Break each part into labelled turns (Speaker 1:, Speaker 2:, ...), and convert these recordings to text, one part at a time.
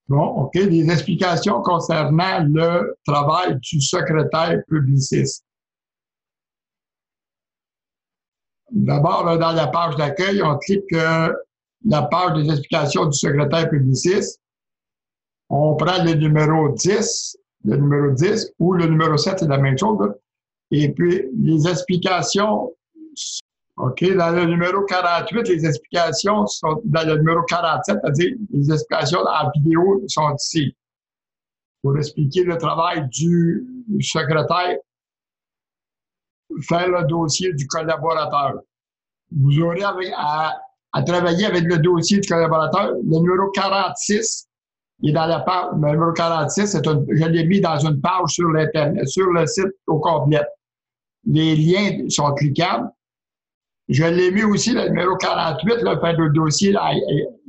Speaker 1: Bon, OK. Des explications concernant le travail du secrétaire publiciste. D'abord, dans la page d'accueil, on clique la page des explications du secrétaire publiciste. On prend le numéro 10 ou le numéro 7, c'est la même chose. Là. Et puis, les explications, OK, dans le numéro 48, les explications sont dans le numéro 47, c'est-à-dire les explications en vidéo sont ici. Pour expliquer le travail du secrétaire, faire le dossier du collaborateur. Vous aurez à travailler avec le dossier du collaborateur. Le numéro 46, il est dans la page. Le numéro 46, je l'ai mis dans une page sur l'Internet, sur le site au complet. Les liens sont cliquables. Je l'ai mis aussi, le numéro 48, là, fait le dossier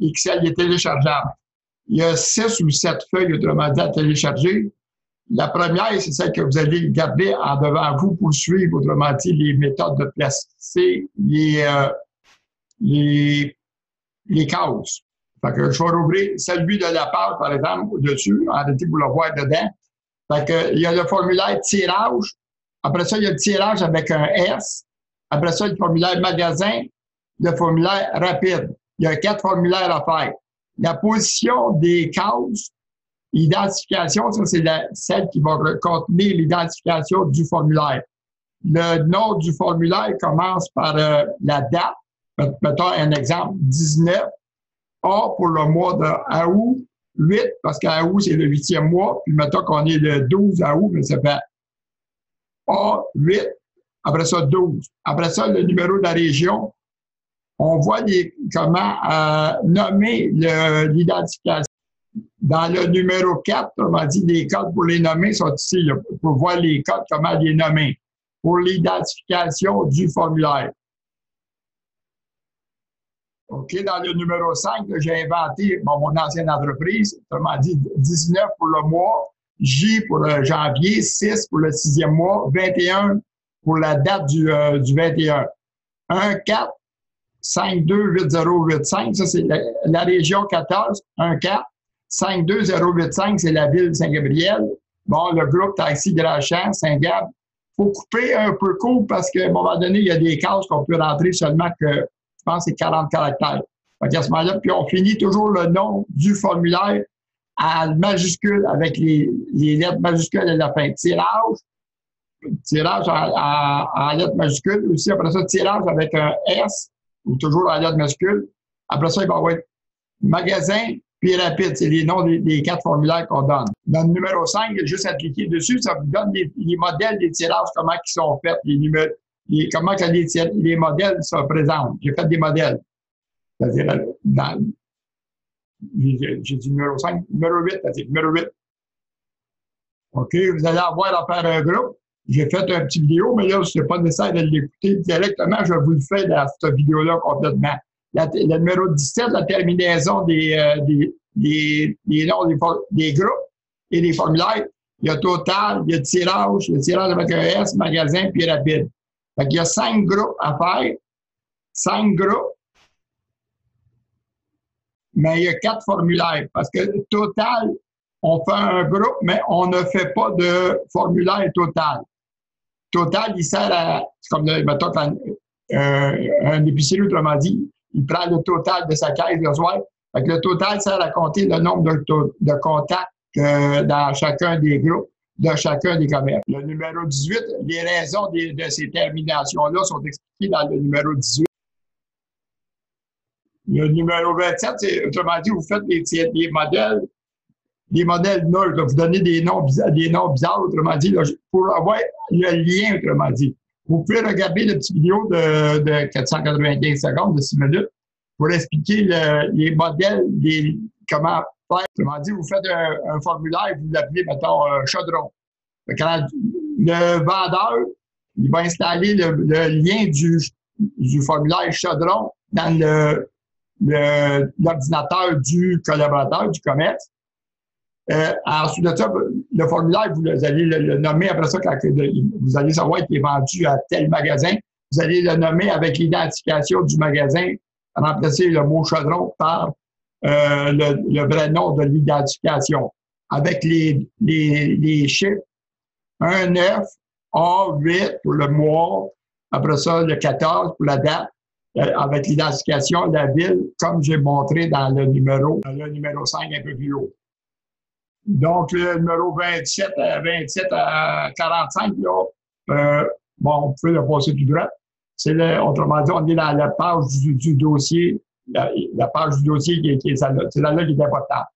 Speaker 1: Excel est téléchargeable. Il y a 6 ou 7 feuilles, autrement dit, à télécharger. La première, c'est celle que vous allez garder en devant vous pour suivre, autrement dit, les méthodes de placer les cases. Fait que je vais rouvrir celui de la page, par exemple, au-dessus, en réalité, vous le voir dedans. Fait que, il y a le formulaire tirage. Après ça, il y a le tirage avec un S. Après ça, le formulaire magasin, le formulaire rapide. Il y a 4 formulaires à faire. La position des cases, l'identification, ça, c'est celle qui va contenir l'identification du formulaire. Le nom du formulaire commence par la date. Mettons un exemple, 19. A pour le mois de août, 8, parce qu'août, c'est le 8e mois. Puis mettons qu'on est le 12 août, mais ça fait A, 8. Après ça, 12. Après ça, le numéro de la région. On voit comment nommer l'identification. Dans le numéro 4, on m'a dit les codes pour les nommer sont ici. Là, pour voir les codes, comment les nommer. Pour l'identification du formulaire. OK, dans le numéro 5, j'ai inventé mon ancienne entreprise, autrement dit 19 pour le mois, J pour le janvier, 6 pour le 6e mois, 21 pour la date du 21. 1, 4, 5, 2, 8, 0, 8, 5, ça c'est la région 14, 1, 4, 5, 2, 0, 8, 5, c'est la ville de Saint-Gabriel. Bon, le groupe Taxi Grandchamp, Saint-Gab. Il faut couper un peu court parce qu'à un moment donné, il y a des cases qu'on peut rentrer seulement que, je pense, c'est 40 caractères. Donc, à ce moment-là, puis on finit toujours le nom du formulaire à majuscule avec les lettres majuscules à la fin. Tirage en lettres majuscules. Aussi, après ça, tirage avec un S, ou toujours en lettres majuscules. Après ça, il va y avoir magasin, puis rapide. C'est les noms des 4 formulaires qu'on donne. Dans le numéro 5, il y a juste à cliquer dessus. Ça vous donne les modèles des tirages, comment ils sont faits, comment que les modèles se présentent. J'ai fait des modèles. C'est-à-dire, j'ai dit numéro 5, numéro 8, c'est-à-dire numéro 8. OK, vous allez avoir à faire un groupe. J'ai fait un petit vidéo, mais là, ce n'est pas nécessaire de l'écouter directement. Je vous le fais dans cette vidéo-là complètement. Le numéro 17, la terminaison des noms des groupes et des formulaires. Il y a total, il y a le tirage avec un S, magasin, puis rapide. Fait qu'il y a 5 groupes à faire. 5 groupes. Mais il y a 4 formulaires. Parce que total, on fait un groupe, mais on ne fait pas de formulaire total. Total, il sert à, c'est comme, mettons, un épicier, autrement dit, il prend le total de sa caisse le soir. Fait que le total sert à compter le nombre de contacts dans chacun des groupes, de chacun des commerces. Le numéro 18, les raisons de ces terminations-là sont expliquées dans le numéro 18. Le numéro 27, c'est, autrement dit, vous faites des modèles nuls. Vous donnez des noms bizarres, autrement dit, là, pour avoir le lien, autrement dit. Vous pouvez regarder la petite vidéo de 495 secondes, de 6 minutes, pour expliquer les modèles, comment faire. Autrement dit, vous faites un formulaire, vous l'appelez, mettons, chaudron. Quand le vendeur, il va installer le lien du formulaire chaudron dans l'ordinateur du collaborateur, du commerce. Ensuite de ça, le formulaire, vous allez le nommer après ça, quand vous allez savoir qu'il est vendu à tel magasin. Vous allez le nommer avec l'identification du magasin, remplacer le mot chaudron par le vrai nom de l'identification. Avec les chiffres 1, 9, A, 8 pour le mois, après ça, le 14 pour la date, avec l'identification de la ville, comme j'ai montré dans le numéro 5 un peu plus haut. Donc, le numéro 27 à 45, là, bon, on peut le passer tout droit. Autrement dit, on est dans la page du dossier, la page du dossier qui est celle-là. C'est celle-là qui est importante.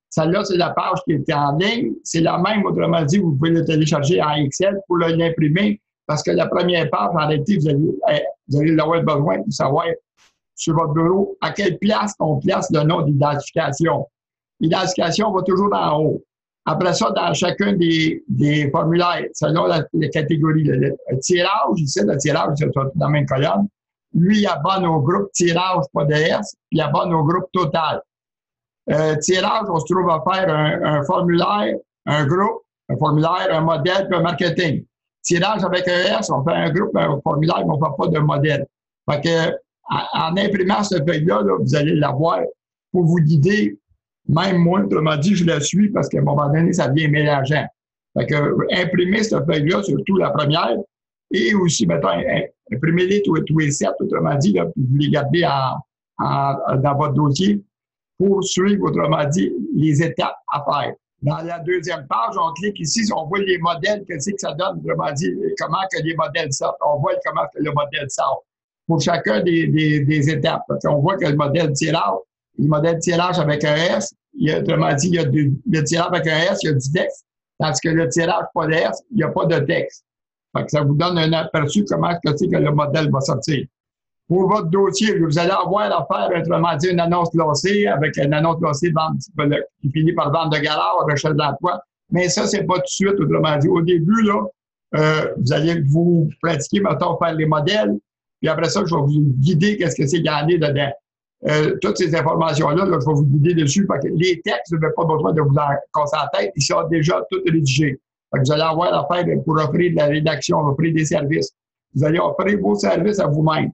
Speaker 1: Celle-là, c'est la page qui est en ligne. C'est la même, autrement dit, vous pouvez le télécharger en Excel pour l'imprimer, parce que la première page, en réalité, vous allez avoir besoin de savoir sur votre bureau à quelle place on place le nom d'identification. L'identification va toujours en haut. Après ça, dans chacun des formulaires, selon les catégories, le tirage, ici, le tirage, c'est dans la même colonne. Lui, il abonne au groupe tirage, pas de S, puis il abonne au groupe total. Tirage, on se trouve à faire un formulaire, un groupe, un formulaire, un modèle, puis un marketing. Tirage avec un S, on fait un groupe, un formulaire, mais on ne fait pas de modèle. Fait que, en imprimant ce feuille-là, là, vous allez l'avoir pour vous guider. Même moi, autrement dit, je le suis parce qu'à un moment donné, ça devient mélangeant. Fait que, imprimer cette feuille-là, surtout la première, et aussi, mettons, imprimez-les tous les 7, autrement dit, là, puis vous les gardez dans votre dossier pour suivre, autrement dit, les étapes à faire. Dans la deuxième page, on clique ici, on voit les modèles, qu'est-ce que ça donne, autrement dit, comment que les modèles sortent. On voit comment que le modèle sort pour chacun des étapes. On voit que le modèle tirage avec un S, autrement dit, il y a le tirage avec un S, il y a du texte, tandis que le tirage pas de S, il n'y a pas de texte. Fait que ça vous donne un aperçu comment c'est que le modèle va sortir. Pour votre dossier, vous allez avoir à faire, autrement dit, une annonce classée avec une annonce classée qui finit par vente de garage, recherche d'emploi. Mais ça, c'est pas tout de suite, autrement dit. Au début, là, vous allez vous pratiquer, mettons, faire les modèles. Puis après ça, je vais vous guider qu'est-ce que c'est gagné dedans. Toutes ces informations-là, là, je vais vous guider dessus. Parce que les textes, vous n'avez pas besoin de vous en casser la tête. Ils sont déjà tous rédigés. Fait que vous allez avoir à faire pour offrir de la rédaction, offrir des services. Vous allez offrir vos services à vous-même.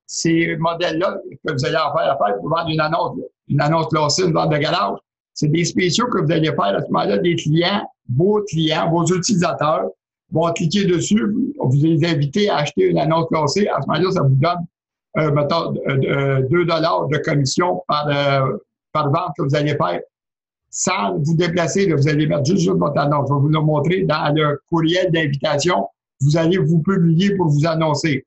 Speaker 1: Ces modèles-là que vous allez avoir à faire pour vendre une annonce classée, une vente de garage, c'est des spéciaux que vous allez faire à ce moment-là. Des clients, vos utilisateurs vont cliquer dessus, vous les invitez à acheter une annonce classée. À ce moment-là, ça vous donne, mettons, 2 $ de commission par vente que vous allez faire sans vous déplacer. Là, vous allez mettre juste sur votre annonce. Je vais vous le montrer dans le courriel d'invitation. Vous allez vous publier pour vous annoncer.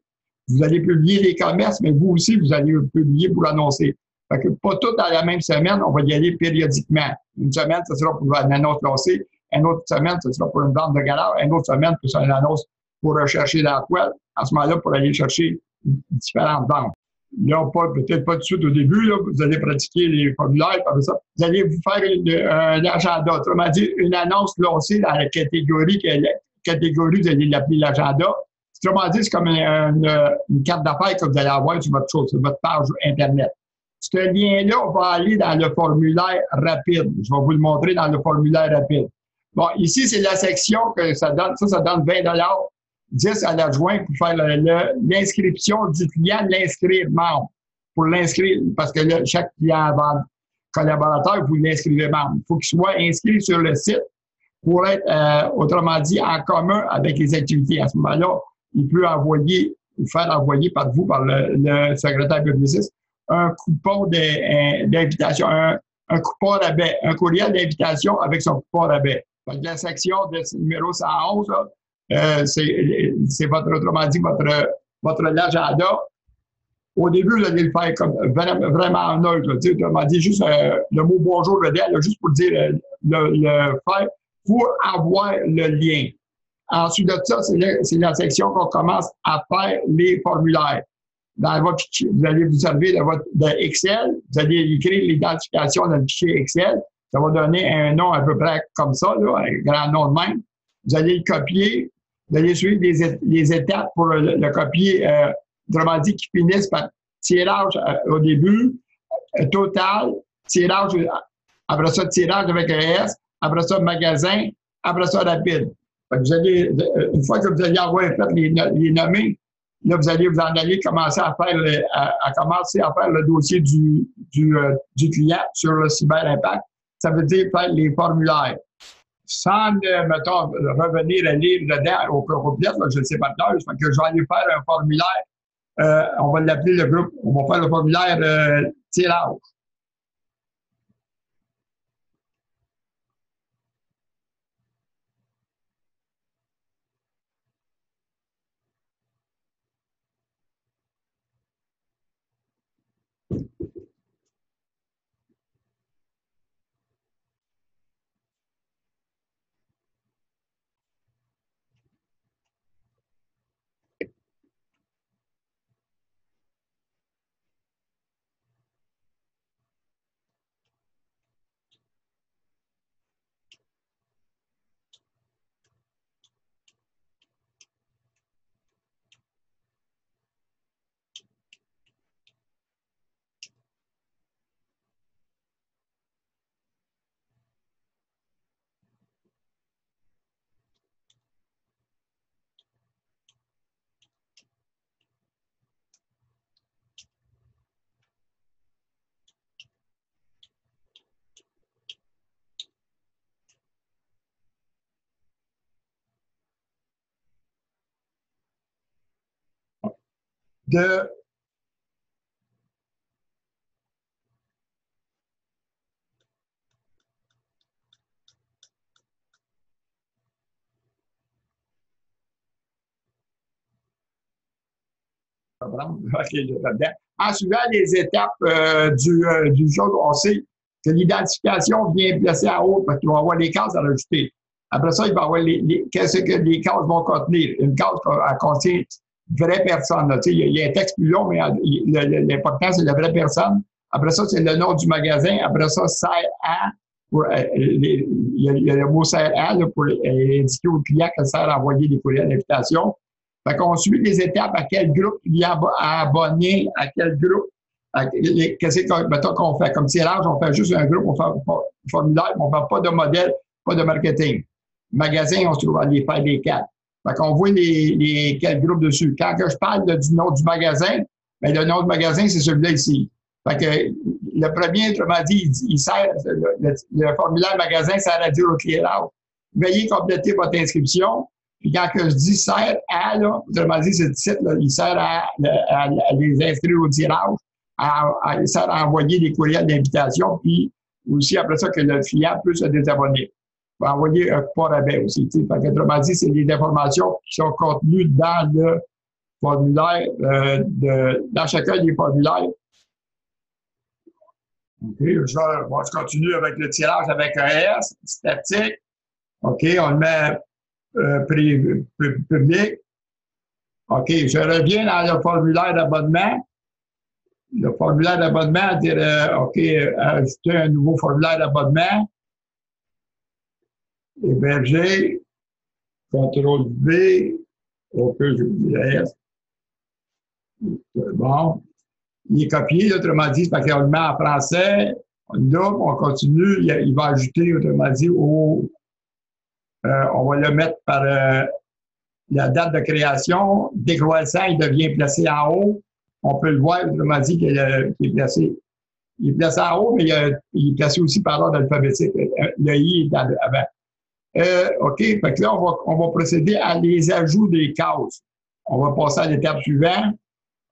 Speaker 1: Vous allez publier les commerces, mais vous aussi, vous allez publier pour annoncer. Fait que pas tout dans la même semaine, on va y aller périodiquement. Une semaine, ce sera pour une annonce classée. Une autre semaine, ce sera pour une vente de garage. Une autre semaine, ce sera une annonce pour rechercher l'emploi. À ce moment-là, pour aller chercher différentes ventes. Là, peut-être pas tout de suite au début, là, vous allez pratiquer les formulaires, comme ça. Vous allez vous faire un agenda. Autrement dit, une annonce classée dans la catégorie, vous allez l'appeler l'agenda. Autrement dit, c'est comme une carte d'affaires que vous allez avoir sur votre page Internet. Ce lien-là, on va aller dans le formulaire rapide. Je vais vous le montrer dans le formulaire rapide. Bon, ici, c'est la section que ça donne. Ça donne 20 $, 10 à l'adjoint pour faire l'inscription du client, l'inscrire membre. Pour l'inscrire, parce que là, chaque client collaborateur, vous l'inscrivez membre. Il faut qu'il soit inscrit sur le site pour être, autrement dit, en commun avec les activités. À ce moment-là, il peut faire envoyer par le secrétaire publiciste, un coupon d'invitation, un coupon rabais, un courriel d'invitation avec son coupon rabais. Donc, la section de numéro 111, c'est autrement dit, votre agenda. Au début, vous allez le faire comme vraiment neutre. Autrement dit, juste le mot bonjour dedans, juste pour dire le faire pour avoir le lien. Ensuite de ça, c'est la section qu'on commence à faire les formulaires. Dans votre fichier, vous allez vous servir de Excel, vous allez écrire l'identification dans le fichier Excel. Ça va donner un nom à peu près comme ça, là, un grand nom de même. Vous allez le copier, vous allez suivre les étapes pour le copier, autrement dit, qui finissent par tirage au début, total, tirage, après ça, tirage avec un S, après ça, magasin, après ça, rapide. Fait que une fois que vous allez avoir fait les nommer, là, vous allez vous en aller commencer à faire le dossier du client sur le CyberImpact. Ça veut dire faire les formulaires. Sans, mettons, revenir à lire dedans au complet, je ne sais pas de l'heure, que je vais aller faire un formulaire, on va l'appeler le groupe, on va faire le formulaire tirage. De En suivant les étapes du jeu, on sait que l'identification vient placer en haut parce qu'il va avoir les cases à rajouter. Après ça, il va avoir qu'est-ce que les cases vont contenir. Une case contient une vraie personne. Là. Il y a un texte plus long, mais l'important, c'est la vraie personne. Après ça, c'est le nom du magasin. Après ça, sert à. Il y a le mot sert à là, pour indiquer au client que ça sert à envoyer des courriels d'invitation. Fait qu'on suit les étapes, à quel groupe il y a abonné, à quel groupe, qu'est-ce qu'on fait. Comme tirage, on fait juste un groupe, on fait un formulaire, on ne fait pas de modèle, pas de marketing. Magasin, on se trouve à les faire les quatre. Fait qu'on voit quel groupe dessus. Quand je parle du nom du magasin, bien, le nom du magasin, c'est celui-là ici. Fait que le premier, autrement dit, il sert, le formulaire magasin sert à dire au client, veuillez compléter votre inscription. Puis quand je dis sert à, là, autrement dit, ce titre, là, il sert à les inscrire au tirage, il sert à envoyer des courriels d'invitation, puis aussi après ça que le client peut se désabonner. Il va envoyer un pas rabais aussi. Fait que, autrement dit, c'est des informations qui sont contenues dans le formulaire, dans chacun des formulaires. OK, je continue avec le tirage avec un S, statique. OK, on le met public. OK, je reviens dans le formulaire d'abonnement. Le formulaire d'abonnement, OK, ajouter un nouveau formulaire d'abonnement. Héberger. CTRL-V. OK, je vous dirais. Bon. Il est copié, autrement dit, c'est parce qu'on le met en français. On double, on continue. Il va ajouter, autrement dit, on va le mettre par la date de création. Décroissant, il devient placé en haut. On peut le voir, autrement dit, qu'il est placé. Il est placé en haut, mais il est placé aussi par ordre alphabétique. Le I est avant. OK, fait que là, on va procéder à les ajouts des cases. On va passer à l'étape suivante.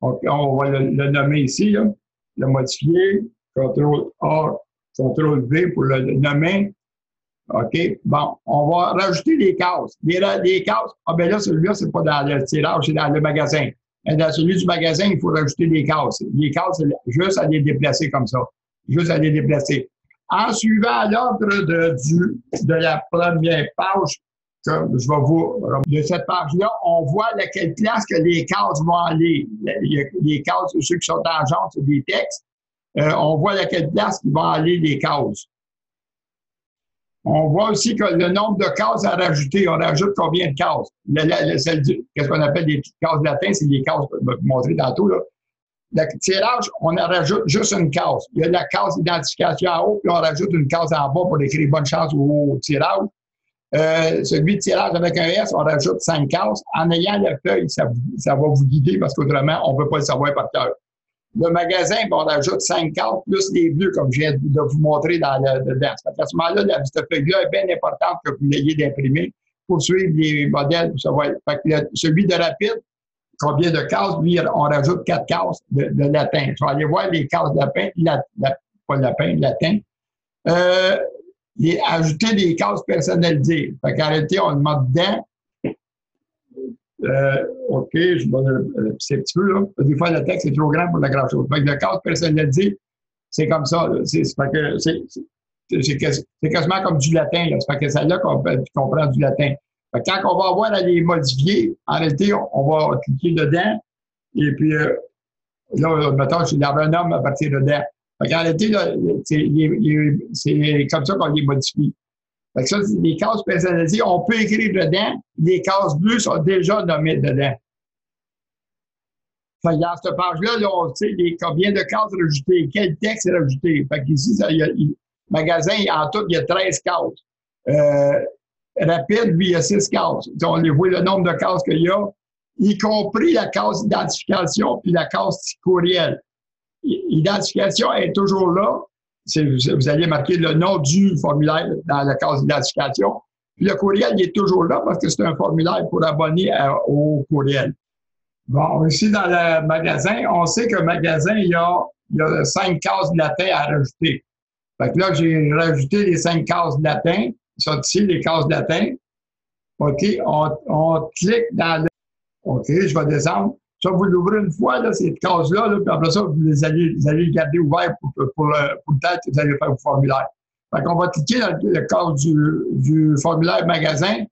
Speaker 1: On va le nommer ici, là, le modifier. CTRL-A, CTRL-V pour le nommer. OK, bon, on va rajouter les cases. Les cases, ben là, celui-là, c'est pas dans le tirage, c'est dans le magasin. Mais dans celui du magasin, il faut rajouter des cases. Les cases, c'est juste à les déplacer comme ça. Juste à les déplacer. En suivant l'ordre de la première page, que je vais vous. De cette page-là, on voit à quelle place que les cases vont aller. Les cases, ceux qui sont en jaune, c'est des textes. On voit à quelle place ils vont aller les cases. On voit aussi que le nombre de cases à rajouter, on rajoute combien de cases? Qu'est-ce qu'on appelle les cases latines, c'est les cases, je vais vous montrer tantôt, là. Le tirage, on en rajoute juste une case. Il y a la case d'identification en haut, puis on rajoute une case en bas pour écrire bonne chance au tirage. Celui de tirage avec un S, on rajoute 5 cases. En ayant la feuille, ça va vous guider parce qu'autrement, on ne peut pas le savoir par cœur. Le magasin, on rajoute 5 cases plus les bleus, comme je viens de vous montrer dedans. À ce moment-là, cette feuille-là est bien importante que vous l'ayez d'imprimé pour suivre les modèles, pour savoir. Celui de rapide, combien de cases, lui, on rajoute 4 cases de latin. Je vais aller voir les cases de pas de lapin, latin. Ajouter des cases personnalisées. Fait qu'en réalité, on le met dedans. OK, c'est un petit peu, là. Des fois, le texte est trop grand pour la grande chose. Fait que le case personnalisé, c'est comme ça. C'est quasiment comme du latin. Ça fait que c'est là qu'on prend du latin. Fait que quand on va avoir à les modifier, en réalité, on va cliquer dedans. Et puis, là, mettons, je l'avais un homme à partir de dedans. Fait qu'en réalité, là, c'est comme ça qu'on les modifie. Fait que ça, c'est des cases personnalisées. On peut écrire dedans. Les cases bleues sont déjà nommées dedans. Fait que dans cette page-là, là, on sait combien de cases rajoutées, quel texte est rajouté. Fait qu'ici, le magasin, en tout, il y a 13 cases. Rapide, lui, il y a 6 cases. On les voit le nombre de cases qu'il y a, y compris la case identification puis la case courriel. L'identification est toujours là. Vous allez marquer le nom du formulaire dans la case d'identification. Puis le courriel, il est toujours là parce que c'est un formulaire pour abonner au courriel. Bon, ici, dans le magasin, on sait que le magasin, il y a 5 cases de latin à rajouter. Fait que là, j'ai rajouté les 5 cases de latin. Ça, ici, les cases de latin. OK, on clique dans le... OK, je vais descendre. Ça, vous l'ouvrez une fois, là, ces cases-là, puis après ça, vous allez les garder ouvertes pour le temps que vous allez faire vos formulaires. Fait qu'on va cliquer dans le case du formulaire magasin.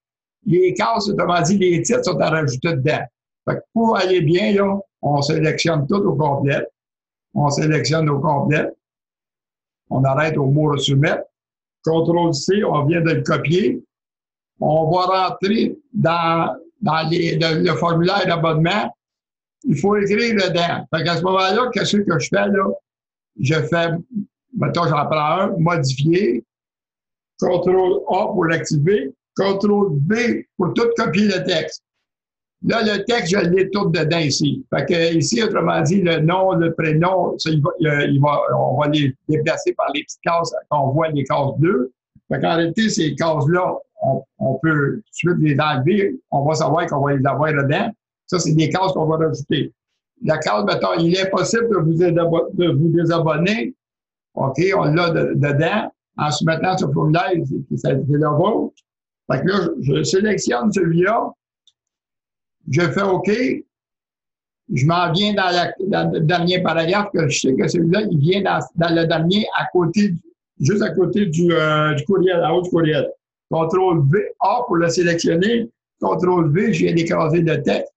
Speaker 1: Les cases, autrement dit, les titres sont à rajouter dedans. Fait que pour aller bien, là, on sélectionne tout au complet. On sélectionne au complet. On arrête au mot soumettre. CTRL-C, on vient de le copier. On va rentrer dans le formulaire d'abonnement. Il faut écrire dedans. Fait qu'à ce moment-là, qu'est-ce que je fais, là? Je fais, mettons, j'en prends un, modifier, CTRL-A pour l'activer, CTRL-V pour tout copier le texte. Là, le texte, je l'ai tout dedans ici. Fait que ici, autrement dit, le nom, le prénom, ça, on va les déplacer par les petites cases qu'on voit les cases bleues. Fait qu'en réalité, ces cases-là, on peut tout de suite les enlever. On va savoir qu'on va les avoir dedans. Ça, c'est des cases qu'on va rajouter. La case, mettons, il est possible de vous désabonner. OK, on l'a dedans. En soumettant ce formulaire, c'est le vôtre. Fait que là, je sélectionne celui-là. Je fais OK. Je m'en viens dans le dernier paragraphe que je sais que celui-là, il vient dans le dernier juste à côté du courriel, en haut du courriel. CTRL-V-A pour le sélectionner. CTRL-V, je viens d'écraser le texte.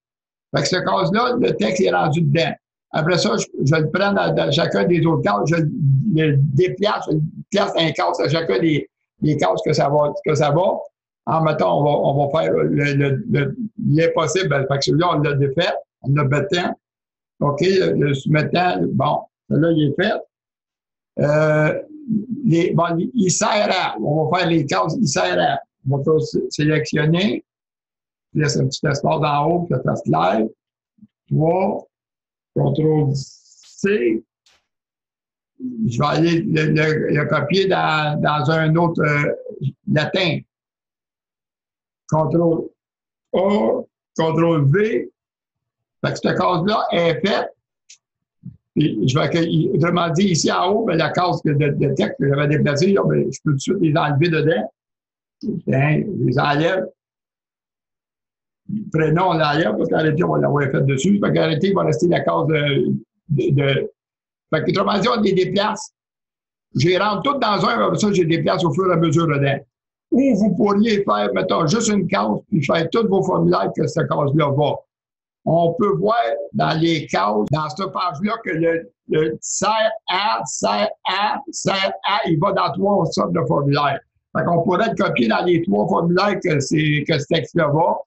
Speaker 1: Fait que ce case-là, le texte est rendu dedans. Après ça, je le prends dans chacun des autres cases, je le déplace, je le place un case à chacun des cases que ça va. En mettant, on va faire l'impossible. Fait que celui-là, on l'a défait, on l'a battant. OK, le soumettant, bon, celui-là, il est fait. Il sert à, on va faire les cases, il sert à. On va sélectionner. Je laisse un petit espace d'en haut, que ça fasse clair. 3, CTRL-C. Je vais aller le copier dans un autre latin. CTRL-A, CTRL-V. Fait que cette case-là est faite. Puis je vais autrement dit, ici en haut, la case de texte que j'avais déplacée, là, je peux tout de suite les enlever dedans. Je les enlève. Le prénom, on l'enlève parce qu'en réalité, on va l'avoir fait dessus. Fait qu'en réalité, il va rester la case Fait que, autrement dit, on les déplace. Je les rentre toutes dans un, après ça, je les déplace au fur et à mesure dedans. Ou vous pourriez faire, mettons, juste une case, puis faire tous vos formulaires que cette case-là va. On peut voir dans les cases, dans cette page-là, que le sert à, il va dans 3 sortes de formulaires. Fait qu'on pourrait le copier dans les 3 formulaires que ce texte-là va.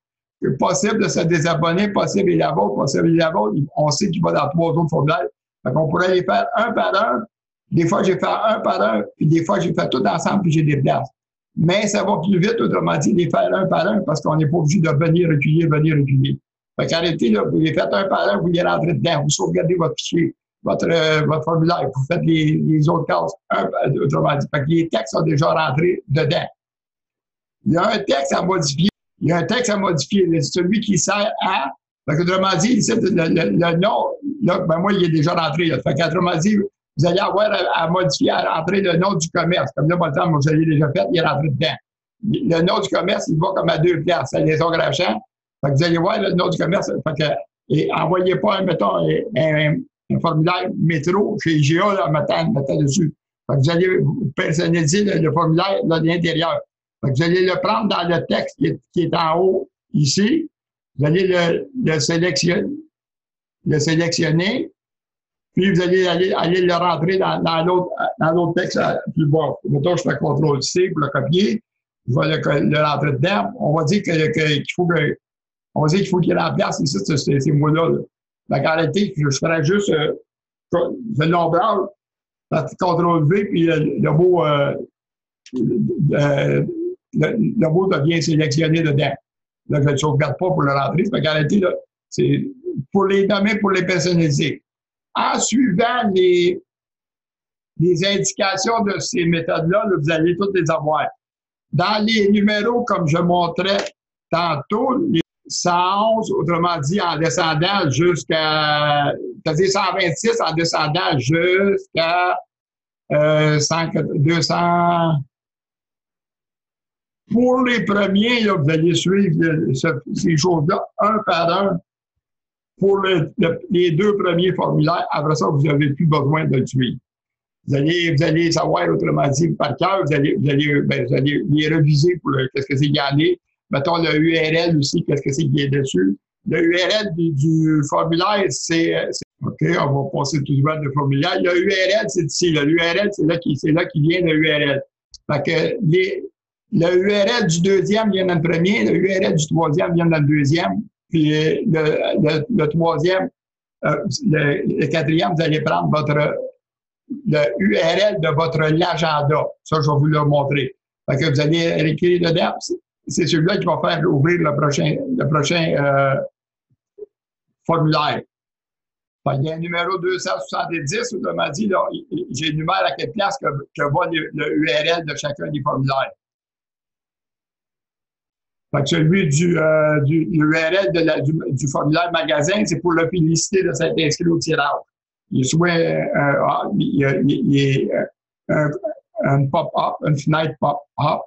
Speaker 1: Possible de se désabonner, possible et la vôtre, possible et la vôtre. On sait qu'il va dans 3 autres formulaires. Fait qu'on pourrait les faire un par un. Des fois, j'ai fait un par un, puis des fois, j'ai fait tout ensemble, puis j'ai des places. Mais ça va plus vite, autrement dit, les faire un par un, parce qu'on n'est pas obligé de venir recueillir, venir recueillir. Fait qu'arrêtez, là, vous les faites un par un, vous les rentrez dedans, vous sauvegardez votre fichier, votre formulaire, vous faites les autres cases, autrement dit. Fait que les textes sont déjà rentrés dedans. Il y a un texte à modifier. Il y a un texte à modifier. C'est celui qui sert à. Fait que, autrement dit, le nom, là, ben moi, il est déjà rentré. Là. Fait qu'autrement dit, vous allez avoir à modifier, à rentrer le nom du commerce. Comme là, par exemple, moi, je l'ai déjà fait, il est rentré dedans. Le nom du commerce, il va comme à 2 places. C'est les engrachants. Fait que vous allez voir le nom du commerce. Fait que, et envoyez pas, mettons, un formulaire métro chez IGA, là, mettons dessus. Fait que vous allez personnaliser le formulaire de l'intérieur. Fait que vous allez le prendre dans le texte qui est en haut ici. Vous allez le sélectionner, puis vous allez aller le rentrer dans l'autre texte plus bas. Mettons, je fais CTRL-C pour le copier. Je vais le rentrer dedans. On va dire qu'il faut qu'il remplace ici ces mots-là. Là. Donc, en réalité, je ferais juste le nombrage, CTRL-V, puis le mot devient sélectionné dedans. Là, je ne le sauvegarde pas pour le rentrer. Mais en réalité, c'est pour les nommer, pour les personnaliser. En suivant les indications de ces méthodes-là, là, vous allez toutes les avoir. Dans les numéros, comme je montrais tantôt, les 111, autrement dit, en descendant jusqu'à, c'est-à-dire 126 en descendant jusqu'à 200. Pour les premiers, là, vous allez suivre ces choses-là un par un pour les 2 premiers formulaires. Après ça, vous n'avez plus besoin de le suivre. Vous allez savoir, autrement dit, par cœur, vous allez les reviser pour qu'est-ce que c'est qu'il y en a. Mettons le URL aussi, qu'est-ce que c'est qui est dessus. Le URL du formulaire, c'est OK, on va passer tout de suite le formulaire. Le URL, c'est ici. L'URL, c'est là qui vient le URL. Fait que le URL du deuxième vient dans le premier, le URL du troisième vient dans le deuxième, puis le troisième, le quatrième, vous allez prendre le URL de votre agenda. Ça, je vais vous le montrer. Fait que vous allez écrire dedans. C'est celui-là qui va faire ouvrir le prochain formulaire. Fait il y a un numéro 270, autrement dit, j'énumère à quelle place que va le URL de chacun des formulaires. Fait que celui du URL du formulaire magasin, c'est pour le féliciter de s'être inscrit au tirage. Il est soit un pop-up, une fenêtre pop-up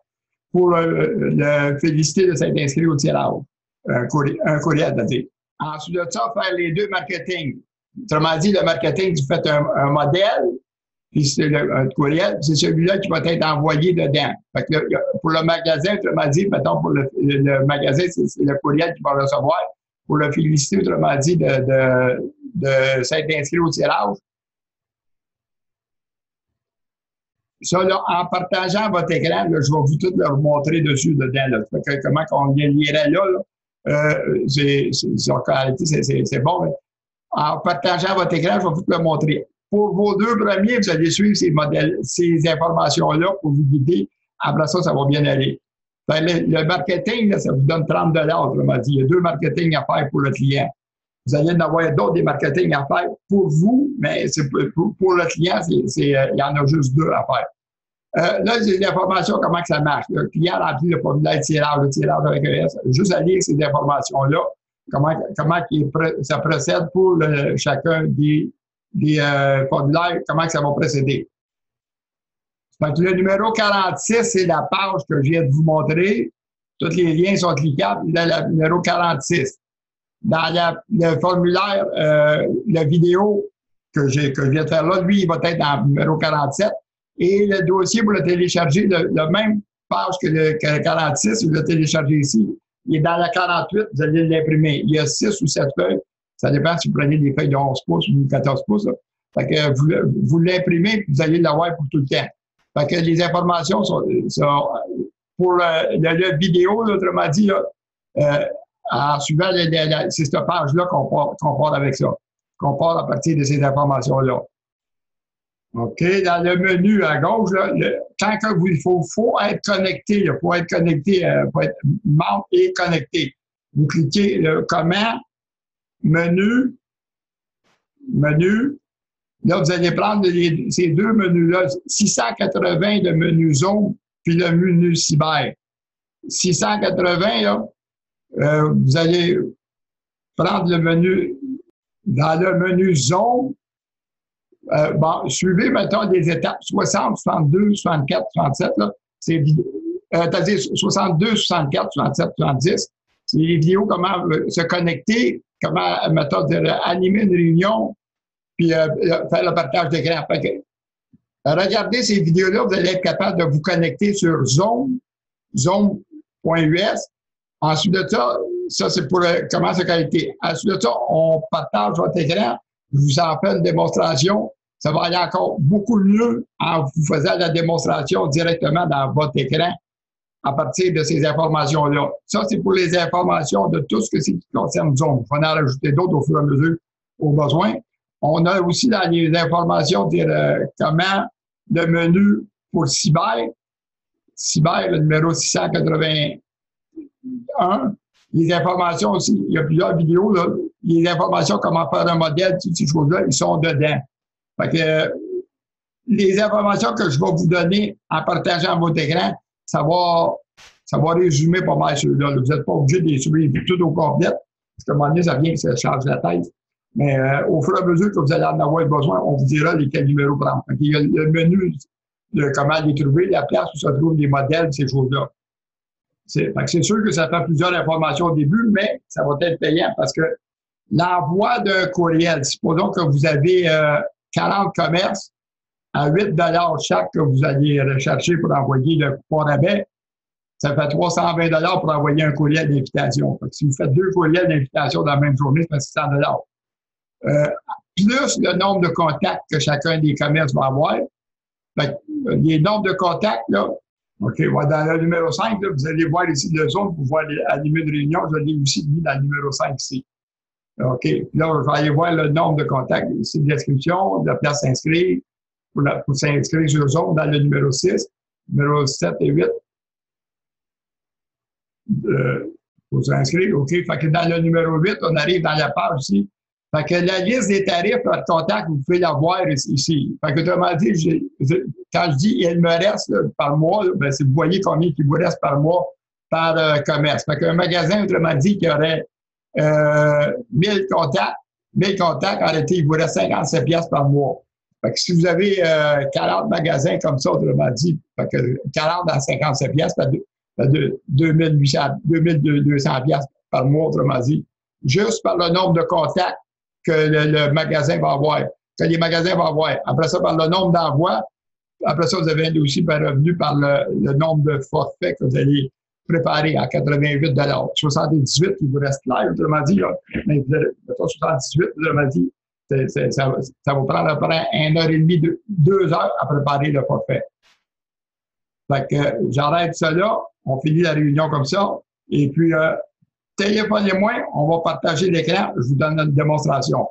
Speaker 1: pour le féliciter de s'être inscrit au tirage. Un courriel, c'est-à-dire. Ensuite de ça, faire les 2 marketing. Autrement dit, le marketing, vous faites un modèle, puis c'est un courriel, c'est celui-là qui va être envoyé dedans. Fait que pour le magasin, autrement dit, mettons, pour le magasin, c'est le courriel qu'il va recevoir. Pour le féliciter, autrement dit, de s'être inscrit au tirage. Ça, là, en partageant votre écran, là, je vais vous tout le montrer dessus, dedans. Là. Fait que, comment on lirait là, c'est bon. Mais en partageant votre écran, je vais vous le montrer. Pour vos 2 premiers, vous allez suivre ces informations-là pour vous guider. Après ça, ça va bien aller. Enfin, le marketing, là, ça vous donne 30 $, autrement dit. Il y a 2 marketing à faire pour le client. Vous allez en avoir d'autres des marketing à faire pour vous, mais pour le client, il y en a juste 2 à faire. Là, j'ai l'information, comment que ça marche. Le client remplit le formulaire le tirage avec ES. Juste à lire ces informations-là, comment ça procède pour chacun des formulaires, comment que ça va procéder. Donc, le numéro 46, c'est la page que je viens de vous montrer. Tous les liens sont cliquables. Le numéro 46. Dans le formulaire, la vidéo que je viens de faire là, lui, il va être dans le numéro 47. Et le dossier pour le télécharger, le même page que le 46, vous le téléchargez ici. Il est dans la 48, vous allez l'imprimer. Il y a 6 ou 7 feuilles. Ça dépend si vous prenez des feuilles de 11 pouces ou 14 pouces. Là. Fait que vous l'imprimez et vous allez l'avoir pour tout le temps. Fait que les informations sont pour la vidéo, là, autrement dit, là, en suivant c'est cette page-là qu'on part avec ça. Qu'on part à partir de ces informations-là. OK, dans le menu à gauche, là, quand que il faut être connecté, il faut être connecté, faut être membre et connecté. Vous cliquez comment, menu, menu. Là, vous allez prendre ces deux menus-là, 680, le menu Zone, puis le menu cyber. 680, là, vous allez prendre le menu, dans le menu Zone, bon, suivez, mettons, des étapes 60, 62, 64, 67, là, c'est c'est-à-dire 62, 64, 67, 70. C'est les vidéos, comment se connecter, comment, mettons, animer une réunion, puis faire le partage d'écran. Regardez ces vidéos-là, vous allez être capable de vous connecter sur Zoom, Zoom.us. Ensuite de ça c'est pour comment se connecter. Ensuite de ça, on partage votre écran. Je vous en fais une démonstration. Ça va aller encore beaucoup mieux en vous faisant la démonstration directement dans votre écran à partir de ces informations-là. Ça, c'est pour les informations de tout ce qui concerne Zoom. Il faut en rajouter d'autres au fur et à mesure au besoin. On a aussi dans les informations comment le menu pour cyber, le numéro 681. Les informations aussi, il y a plusieurs vidéos, là, les informations comment faire un modèle, toutes ces choses-là, ils sont dedans. Fait que les informations que je vais vous donner en partageant votre écran, ça va résumer pas mal ceux-là. Vous n'êtes pas obligé de les suivre tout au complet, parce qu'à un moment donné, ça vient que ça change la tête. Mais au fur et à mesure que vous allez en avoir besoin, on vous dira lesquels numéros prendre. Il y a le menu de comment les trouver, la place où se trouvent les modèles, ces choses-là. C'est sûr que ça fait plusieurs informations au début, mais ça va être payant parce que l'envoi d'un courriel, supposons que vous avez 40 commerces à 8 $ chaque que vous allez rechercher pour envoyer le coupon rabais, ça fait 320 $ pour envoyer un courriel d'invitation. Si vous faites 2 courriels d'invitation dans la même journée, ça fait 600 $. Plus le nombre de contacts que chacun des commerces va avoir. Les nombres de contacts, là, OK, dans le numéro 5, là, vous allez voir ici le zone pour voir animer une réunion. Je l'ai aussi mis dans le numéro 5 ici. OK, là, je vais aller voir le nombre de contacts, ici de l'inscription, de la place s'inscrire, pour s'inscrire sur zone dans le numéro 6, numéro 7 et 8. Pour s'inscrire, OK. Fait que dans le numéro 8, on arrive dans la page ici. Fait que la liste des tarifs par contact, vous pouvez la voir ici. Fait que, autrement dit, quand je dis il me reste là, par mois, ben, vous voyez combien il vous reste par mois par commerce. Fait qu'un magasin, autrement dit, qui aurait 1000 contacts, en réalité, il vous reste 57 piastres par mois. Fait que si vous avez 40 magasins comme ça, autrement dit, fait que 40 à 57 piastres, ça fait 2200 piastres par mois, autrement dit, juste par le nombre de contacts que le magasin va avoir, que les magasins vont avoir. Après ça, par le nombre d'envois. Après ça, vous avez aussi par revenu par le nombre de forfaits que vous allez préparer à 88 $. 78 qui vous reste là, autrement dit, là, mais 78, autrement dit, ça va prendre à peu près 1h30, 2 heures à préparer le forfait. Fait que j'arrête ça là, on finit la réunion comme ça, et puis téléphonez-moi, on va partager l'écran, je vous donne une démonstration.